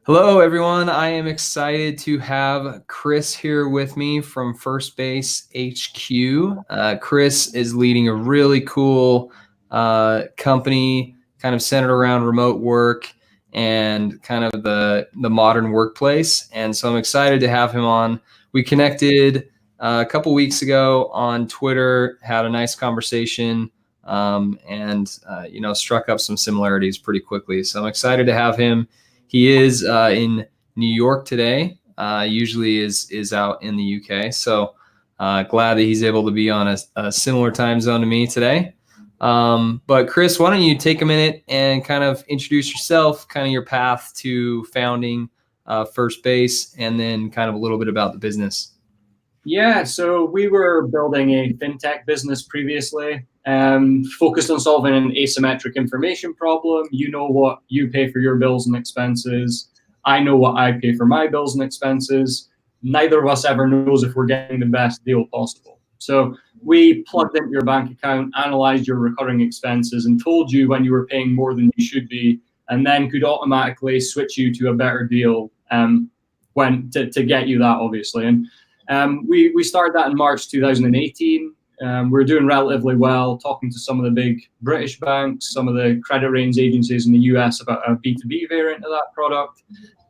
Hello, everyone. I am excited to have Chris here with me from Firstbase HQ. Chris is leading a really cool company kind of centered around remote work and kind of the modern workplace. And so I'm excited to have him on. We connected a couple weeks ago on Twitter, had a nice conversation, and struck up some similarities pretty quickly. So I'm excited to have him. He is in New York today. Usually is out in the UK. So glad that he's able to be on a similar time zone to me today. But Chris, why don't you take a minute and kind of introduce yourself, kind of your path to founding Firstbase, and then kind of a little bit about the business. Yeah, so we were building a fintech business previously, focused on solving an asymmetric information problem. You know what you pay for your bills and expenses. I know what I pay for my bills and expenses. Neither of us ever knows if we're getting the best deal possible. So we plugged into your bank account, analyzed your recurring expenses, and told you when you were paying more than you should be, and then could automatically switch you to a better deal when to get you that, obviously. And we started that in March 2018. We're doing relatively well, talking to some of the big British banks, some of the credit ratings agencies in the US about a B2B variant of that product.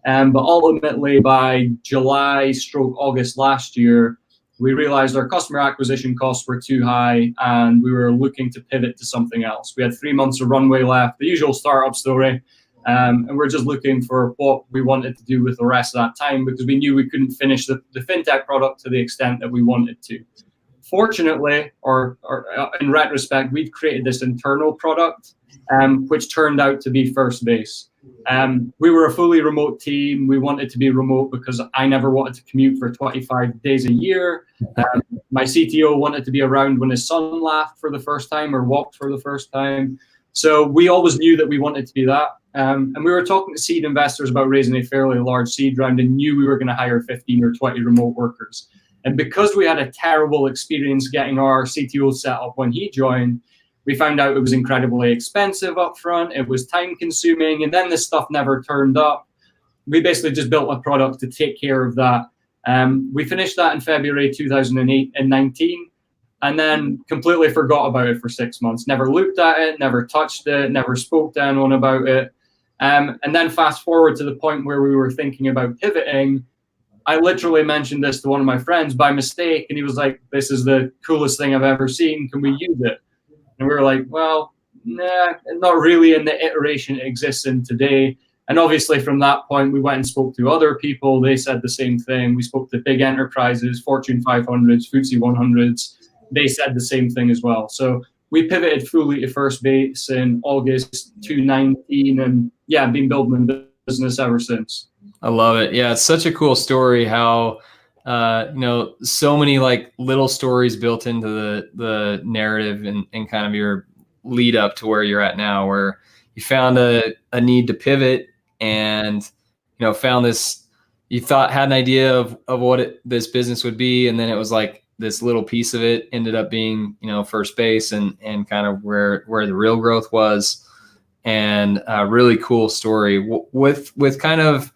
But ultimately, by July/August last year, we realized our customer acquisition costs were too high and we were looking to pivot to something else. We had 3 months of runway left, the usual startup story. And we're just looking for what we wanted to do with the rest of that time because we knew we couldn't finish the fintech product to the extent that we wanted to. Fortunately, or in retrospect, we've created this internal product, which turned out to be Firstbase. We were a fully remote team. We wanted to be remote because I never wanted to commute for 25 days a year. My CTO wanted to be around when his son laughed for the first time or walked for the first time. So we always knew that we wanted to be that. And we were talking to seed investors about raising a fairly large seed round and knew we were going to hire 15 or 20 remote workers. And because we had a terrible experience getting our CTO set up when he joined, we found out it was incredibly expensive up front. It was time consuming. And then this stuff never turned up. We basically just built a product to take care of that. We finished that in February 2019. And then completely forgot about it for 6 months. Never looked at it, never touched it, never spoke to anyone about it. And then fast forward to the point where we were thinking about pivoting. I literally mentioned this to one of my friends by mistake, and he was like, "This is the coolest thing I've ever seen. Can we use it?" And we were like, "Well, nah, not really in the iteration it exists in today." And obviously from that point, we went and spoke to other people. They said the same thing. We spoke to big enterprises, Fortune 500s, FTSE 100s. They said the same thing as well. So we pivoted fully to Firstbase in August 2019, and yeah, been building the business ever since. I love it. Yeah, it's such a cool story how so many like little stories built into the narrative and kind of your lead up to where you're at now, where you found a need to pivot and found this, you had an idea of what this business would be, and then it was like this little piece of it ended up being Firstbase and kind of where the real growth was. And a really cool story with kind of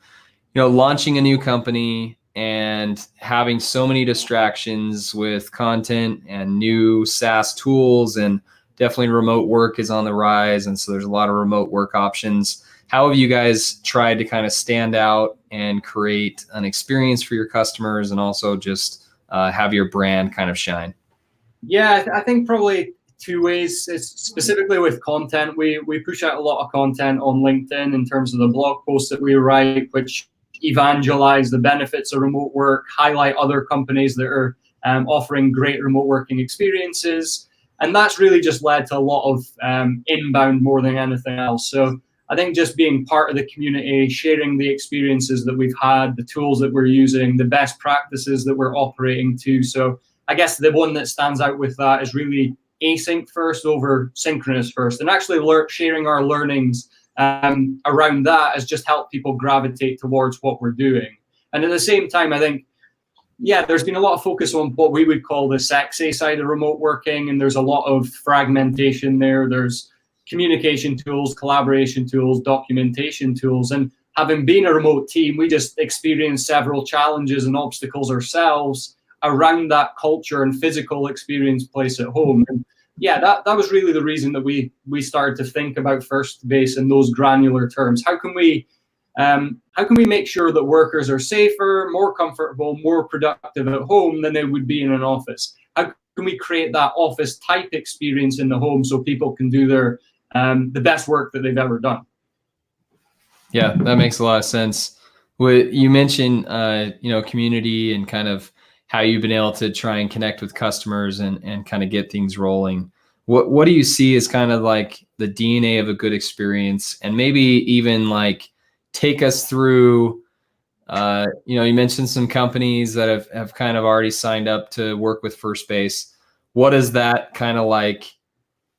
launching a new company and having so many distractions with content and new SaaS tools, and definitely remote work is on the rise. And so there's a lot of remote work options. How have you guys tried to kind of stand out and create an experience for your customers and also just have your brand kind of shine? Yeah, I think probably two ways. It's specifically with content. We push out a lot of content on LinkedIn in terms of the blog posts that we write, which evangelize the benefits of remote work, highlight other companies that are offering great remote working experiences. And that's really just led to a lot of inbound more than anything else. So I think just being part of the community, sharing the experiences that we've had, the tools that we're using, the best practices that we're operating to. So I guess the one that stands out with that is really async first over synchronous first, and actually sharing our learnings around that has just helped people gravitate towards what we're doing. And at the same time, I think, yeah, there's been a lot of focus on what we would call the sexy side of remote working, and there's a lot of fragmentation there. There's communication tools, collaboration tools, documentation tools, and having been a remote team, we just experienced several challenges and obstacles ourselves around that culture and physical experience place at home. And yeah, that was really the reason that we started to think about Firstbase in those granular terms. How can we make sure that workers are safer, more comfortable, more productive at home than they would be in an office? How can we create that office type experience in the home so people can do their the best work that they've ever done? Yeah, that makes a lot of sense. You mentioned, community and kind of how you've been able to try and connect with customers and kind of get things rolling. What do you see as kind of like the DNA of a good experience, and maybe even like take us through, you mentioned some companies that have kind of already signed up to work with Firstbase. What is that kind of like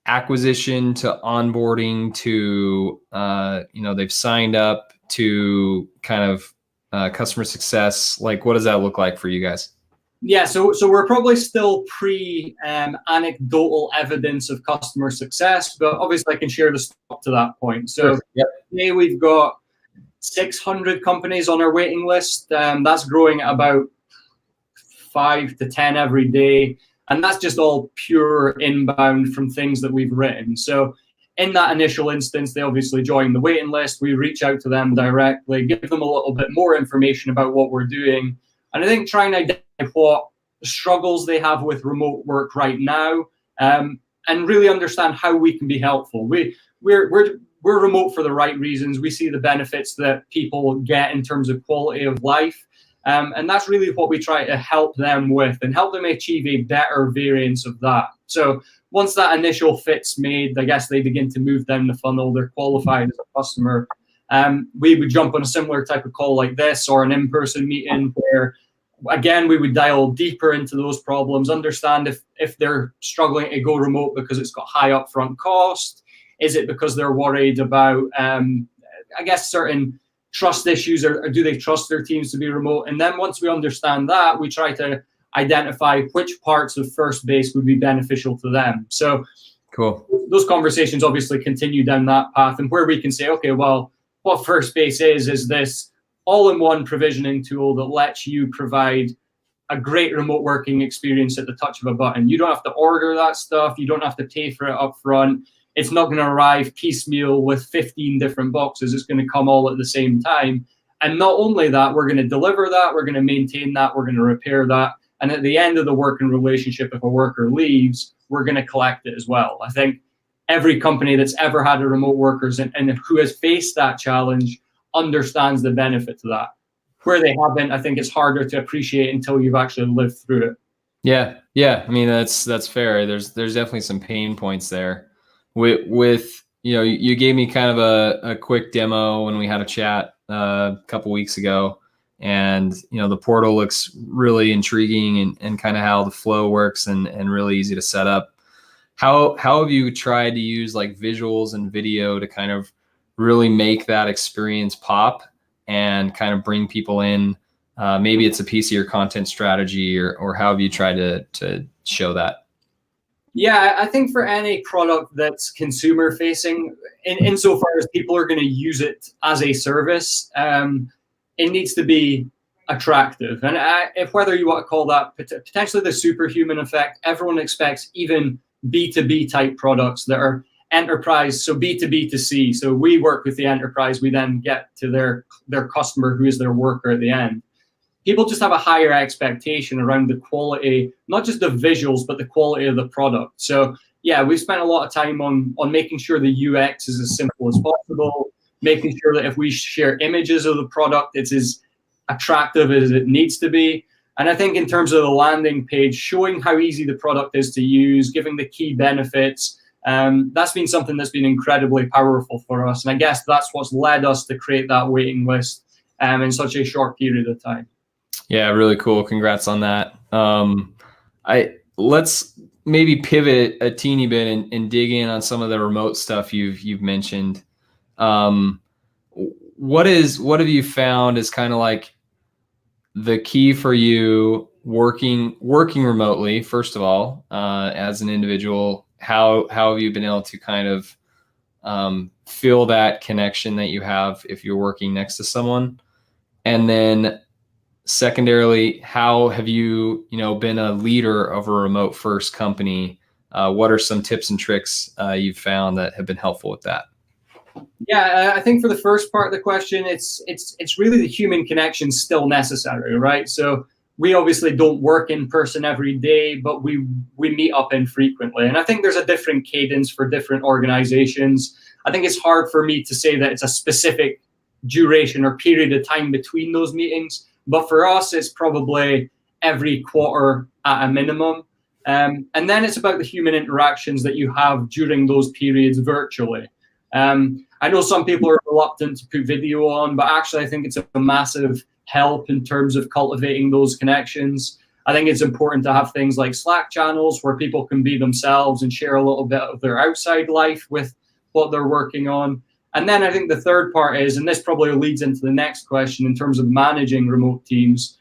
acquisition to onboarding to, they've signed up to kind of customer success? Like, what does that look like for you guys? Yeah, so we're probably still anecdotal evidence of customer success, but obviously I can share the stuff up to that point. So Sure. Yep. Today we've got 600 companies on our waiting list. That's growing at about 5 to 10 every day. And that's just all pure inbound from things that we've written. So in that initial instance, they obviously join the waiting list. We reach out to them directly, give them a little bit more information about what we're doing. And I think trying to identify what struggles they have with remote work right now, and really understand how we can be helpful. We're remote for the right reasons. We see the benefits that people get in terms of quality of life. And that's really what we try to help them with and help them achieve a better variance of that. So once that initial fit's made, I guess they begin to move down the funnel. They're qualified as a customer. We would jump on a similar type of call like this, or an in-person meeting where, again, we would dial deeper into those problems, understand if they're struggling to go remote because it's got high upfront cost. Is it because they're worried about, certain trust issues, or do they trust their teams to be remote? And then once we understand that, we try to identify which parts of Firstbase would be beneficial to them. So cool. Those conversations obviously continue down that path, and where we can say, okay, well, what Firstbase is this all-in-one provisioning tool that lets you provide a great remote working experience at the touch of a button. You don't have to order that stuff. You don't have to pay for it up front. It's not going to arrive piecemeal with 15 different boxes. It's going to come all at the same time. And not only that, we're going to deliver that, we're going to maintain that, we're going to repair that. And at the end of the working relationship, if a worker leaves, we're going to collect it as well. I think every company that's ever had a remote workers and who has faced that challenge understands the benefit to that. Where they haven't, I think it's harder to appreciate until you've actually lived through it. Yeah. I mean, that's fair. There's definitely some pain points there. With you gave me kind of a quick demo when we had a chat a couple weeks ago, and the portal looks really intriguing and kind of how the flow works and really easy to set up. How have you tried to use like visuals and video to kind of really make that experience pop and kind of bring people in? Maybe it's a piece of your content strategy, or how have you tried to show that? Yeah, I think for any product that's consumer facing, insofar as people are going to use it as a service, it needs to be attractive. And if whether you want to call that potentially the superhuman effect, everyone expects even B2B type products that are enterprise, so B2B2C. So we work with the enterprise, we then get to their customer who is their worker at the end. People just have a higher expectation around the quality, not just the visuals, but the quality of the product. So yeah, we've spent a lot of time on making sure the UX is as simple as possible, making sure that if we share images of the product, it's as attractive as it needs to be. And I think in terms of the landing page, showing how easy the product is to use, giving the key benefits, that's been something that's been incredibly powerful for us. And I guess that's what's led us to create that waiting list in such a short period of time. Yeah, really cool. Congrats on that. Let's maybe pivot a teeny bit and dig in on some of the remote stuff you've mentioned. What have you found is kind of like the key for you working remotely, first of all, as an individual? How have you been able to kind of feel that connection that you have if you're working next to someone? And then secondarily, how have you, been a leader of a remote first company? What are some tips and tricks you've found that have been helpful with that? Yeah, I think for the first part of the question, it's really the human connection still necessary, right? So we obviously don't work in person every day, but we meet up infrequently, and I think there's a different cadence for different organizations. I think it's hard for me to say that it's a specific duration or period of time between those meetings, but for us, it's probably every quarter at a minimum. And then it's about the human interactions that you have during those periods virtually. I know some people are reluctant to put video on, but actually I think it's a massive help in terms of cultivating those connections. I think it's important to have things like Slack channels where people can be themselves and share a little bit of their outside life with what they're working on. And then I think the third part is, and this probably leads into the next question in terms of managing remote teams,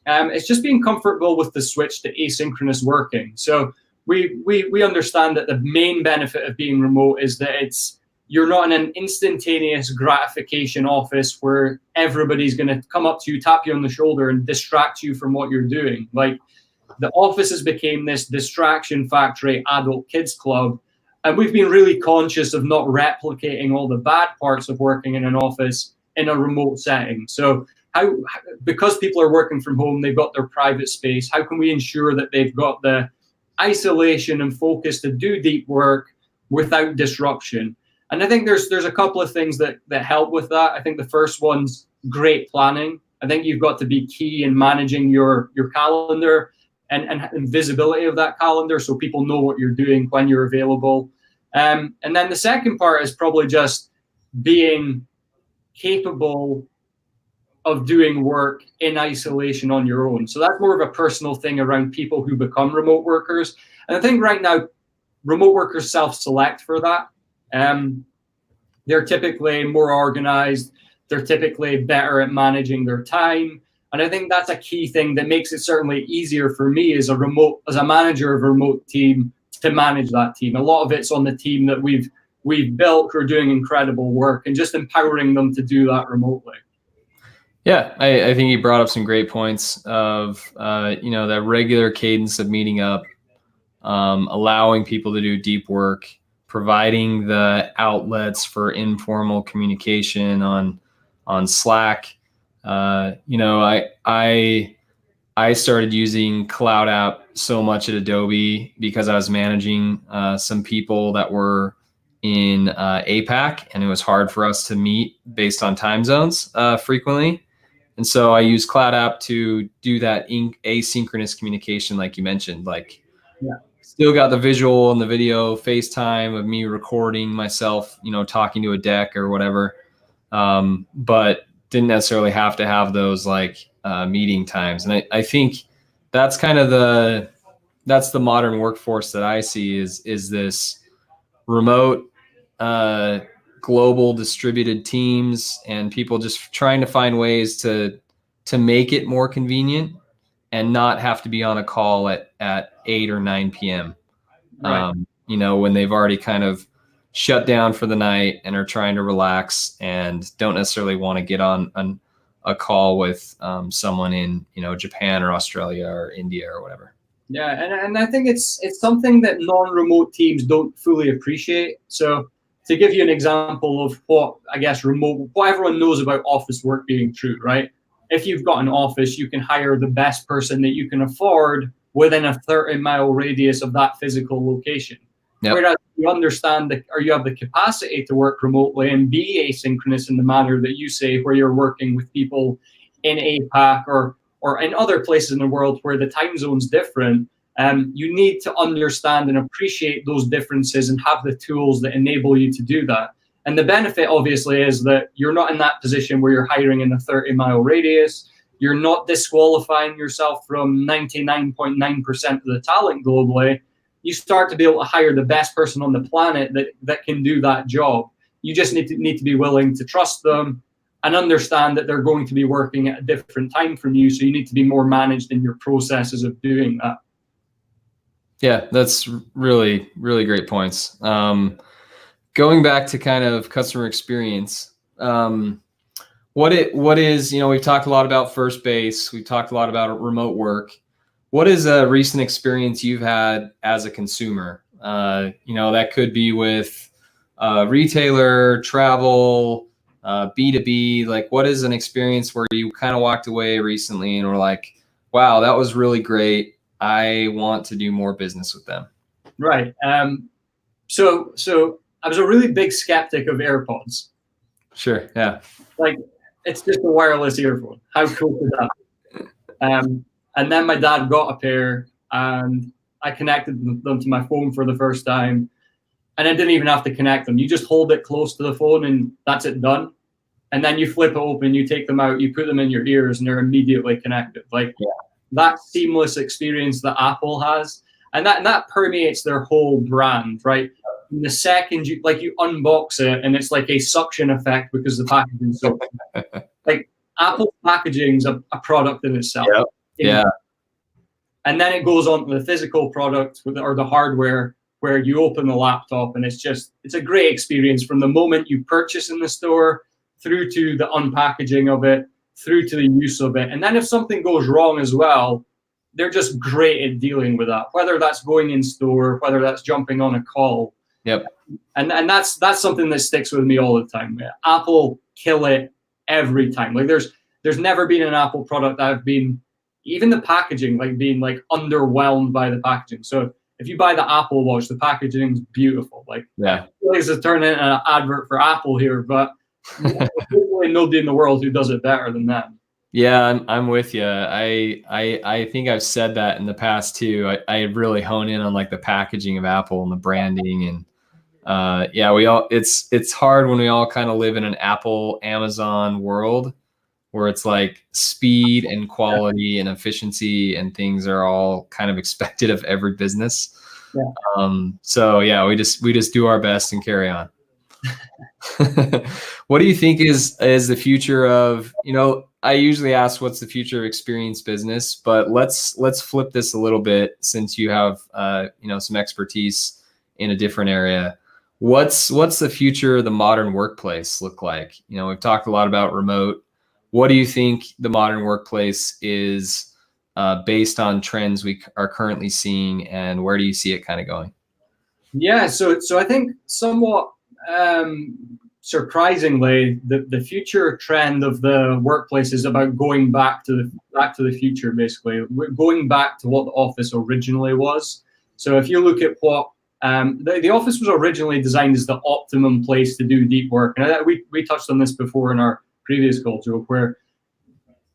it's just being comfortable with the switch to asynchronous working. So we understand that the main benefit of being remote is that you're not in an instantaneous gratification office where everybody's going to come up to you, tap you on the shoulder, and distract you from what you're doing. Like, the offices became this distraction factory, adult kids club, and we've been really conscious of not replicating all the bad parts of working in an office in a remote setting. So because people are working from home, they've got their private space, how can we ensure that they've got the isolation and focus to do deep work without disruption? And I think there's a couple of things that help with that. I think the first one's great planning. I think you've got to be key in managing your calendar and visibility of that calendar so people know what you're doing when you're available. And then the second part is probably just being capable of doing work in isolation on your own. So that's more of a personal thing around people who become remote workers. And I think right now, remote workers self-select for that. They're typically more organized. They're typically better at managing their time. And I think that's a key thing that makes it certainly easier for me as a manager of a remote team to manage that team. A lot of it's on the team that we've built who are doing incredible work and just empowering them to do that remotely. Yeah, I think you brought up some great points of, that regular cadence of meeting up, allowing people to do deep work, providing the outlets for informal communication on Slack. I started using Cloud App so much at Adobe because I was managing some people that were in APAC, and it was hard for us to meet based on time zones frequently. And so I use Cloud App to do that asynchronous communication, like you mentioned, still got the visual and the video FaceTime of me recording myself, talking to a deck or whatever. But didn't necessarily have to have those meeting times. And I think that's kind of that's the modern workforce that I see is this remote, global distributed teams and people just trying to find ways to make it more convenient and not have to be on a call at 8 or 9 p.m. Right. When they've already kind of shut down for the night and are trying to relax and don't necessarily want to get on a call with someone in, Japan or Australia or India or whatever. Yeah, and I think it's something that non-remote teams don't fully appreciate. So to give you an example of what everyone knows about office work being true, right? If you've got an office, you can hire the best person that you can afford within a 30-mile radius of that physical location. Yep. Whereas you understand or you have the capacity to work remotely and be asynchronous in the manner that you say, where you're working with people in APAC or in other places in the world where the time zone's different. You need to understand and appreciate those differences and have the tools that enable you to do that. And the benefit, obviously, is that you're not in that position where you're hiring in a 30-mile radius. You're not disqualifying yourself from 99.9% of the talent globally. You start to be able to hire the best person on the planet that can do that job. You just need to be willing to trust them and understand that they're going to be working at a different time from you. So you need to be more managed in your processes of doing that. Yeah, that's really, really great points. going back to kind of customer experience, what is, we've talked a lot about Firstbase. We've talked a lot about remote work. What is a recent experience you've had as a consumer? That could be with retailer, travel, B2B. Like, what is an experience where you kind of walked away recently and were like, wow, that was really great. I want to do more business with them. Right. So I was a really big skeptic of AirPods. Sure. Yeah. Like, it's just a wireless earphone. How cool is that? And then my dad got a pair, and I connected them to my phone for the first time. And I didn't even have to connect them. You just hold it close to the phone, and that's it, done. And then you flip it open, you take them out, you put them in your ears, and they're immediately connected. Like, that seamless experience that Apple has, and that permeates their whole brand, right? And the second you unbox it, and it's like a suction effect because the packaging is so like, Apple packaging's a product in itself. Yep. Yeah. And then it goes on to the physical product or the hardware, where you open the laptop, and it's a great experience from the moment you purchase in the store through to the unpackaging of it, through to the use of it. And then if something goes wrong as well, they're just great at dealing with that, whether that's going in store, whether that's jumping on a call. Yep. And that's something that sticks with me all the time. Apple kill it every time. Like, there's never been an Apple product that I've been, even the packaging, like, being like underwhelmed by the packaging. So if you buy the Apple Watch, the packaging's beautiful. Like, yeah, it's to turn into an advert for Apple here, but there's really nobody in the world who does it better than them. Yeah, I'm with you. I think I've said that in the past too. I really hone in on like the packaging of Apple and the branding, and it's hard when we all kind of live in an Apple Amazon world where it's like speed and quality and efficiency and things are all kind of expected of every business. Yeah. So yeah, we just do our best and carry on. What do you think is the future of, I usually ask what's the future of experience business, but let's flip this a little bit, since you have some expertise in a different area. What's the future of the modern workplace look like? We've talked a lot about remote. What do you think the modern workplace is based on trends we are currently seeing, and where do you see it kind of going? Yeah, so I think somewhat surprisingly, the future trend of the workplace is about going back to the future. Basically, we're going back to what the office originally was. So if you look at what the office was originally designed as the optimum place to do deep work, and we touched on this before in our previous call, Joe, where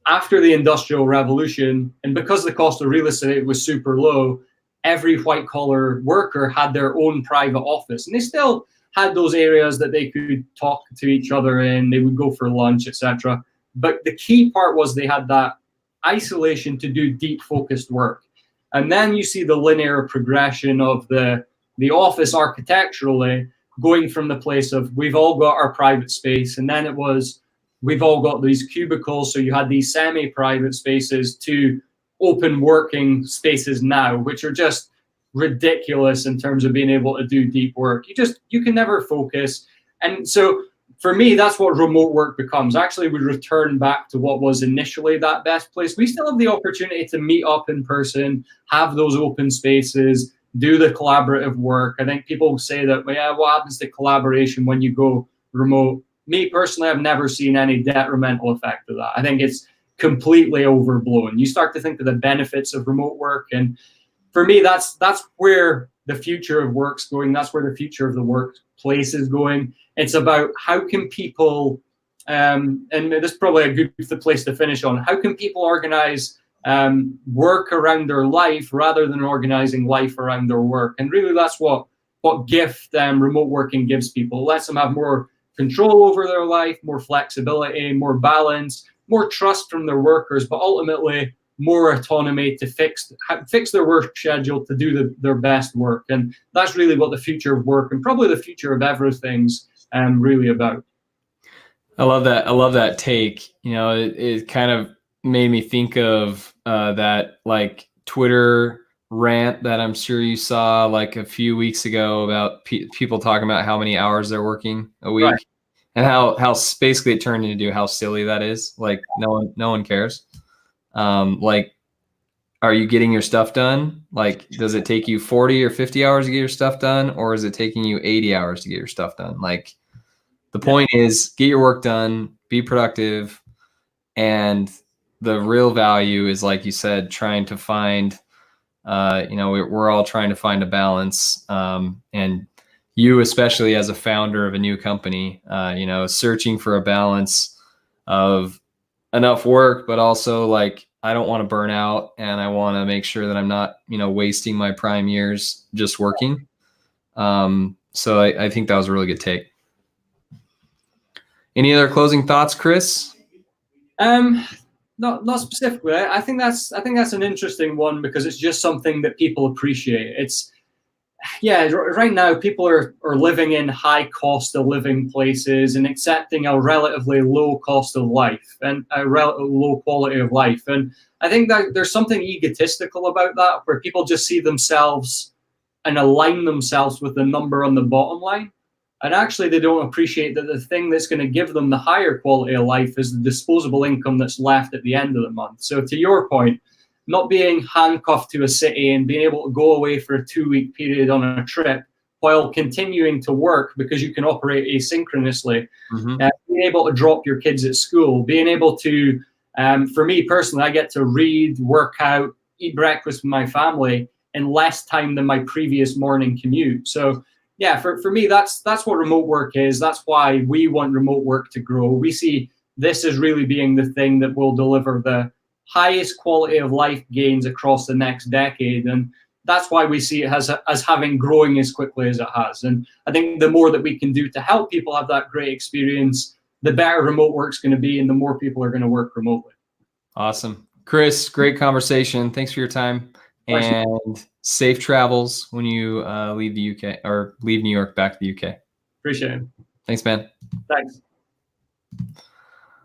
after the Industrial Revolution, and because the cost of real estate was super low, every white collar worker had their own private office, and they still had those areas that they could talk to each other in. They would go for lunch, etc. But the key part was they had that isolation to do deep focused work. And then you see the linear progression of the office architecturally, going from the place of we've all got our private space, and then it was we've all got these cubicles, so you had these semi-private spaces, to open working spaces now, which are just ridiculous in terms of being able to do deep work. You can never focus. And so for me, that's what remote work becomes. Actually, we return back to what was initially that best place. We still have the opportunity to meet up in person, have those open spaces, do the collaborative work. I think people say that, yeah, what happens to collaboration when you go remote? Me personally, I've never seen any detrimental effect of that. I think it's completely overblown. You start to think of the benefits of remote work, and for me, that's where the future of work's going. That's where the future of the workplace is going. It's about how can people, and this is probably a good place to finish on, how can people organize work around their life rather than organizing life around their work? And really, that's what gift remote working gives people. It lets them have more control over their life, more flexibility, more balance, more trust from their workers, but ultimately more autonomy to fix their work schedule to do their best work. And that's really what the future of work, and probably the future of everything's really about. I love that take. It kind of made me think of that, like Twitter rant that I'm sure you saw like a few weeks ago about people talking about how many hours they're working a Right. week, and how basically it turned into how silly that is. Like no one cares. Like, are you getting your stuff done? Like, does it take you 40 or 50 hours to get your stuff done, or is it taking you 80 hours to get your stuff done? Like, the point is get your work done, be productive, and the real value is, like you said, trying to find, we're all trying to find a balance. And you, especially as a founder of a new company, searching for a balance of enough work, but also like, I don't want to burn out, and I want to make sure that I'm not, wasting my prime years just working. So I think that was a really good take. Any other closing thoughts, Chris? Not specifically. I think that's an interesting one because it's just something that people appreciate. It's right now people are living in high cost of living places and accepting a relatively low cost of life and a relatively low quality of life. And I think that there's something egotistical about that, where people just see themselves and align themselves with the number on the bottom line. And actually, they don't appreciate that the thing that's going to give them the higher quality of life is the disposable income that's left at the end of the month. So to your point, not being handcuffed to a city and being able to go away for a 2-week period on a trip while continuing to work because you can operate asynchronously, being able to drop your kids at school, being able to, for me personally, I get to read, work out, eat breakfast with my family in less time than my previous morning commute. So yeah, for me, that's what remote work is. That's why we want remote work to grow. We see this as really being the thing that will deliver the highest quality of life gains across the next decade. And that's why we see it as having growing as quickly as it has. And I think the more that we can do to help people have that great experience, the better remote work's going to be and the more people are going to work remotely. Awesome. Chris, great conversation. Thanks for your time. And safe travels when you leave the UK or leave New York back to the UK. Appreciate it. Thanks, man. Thanks.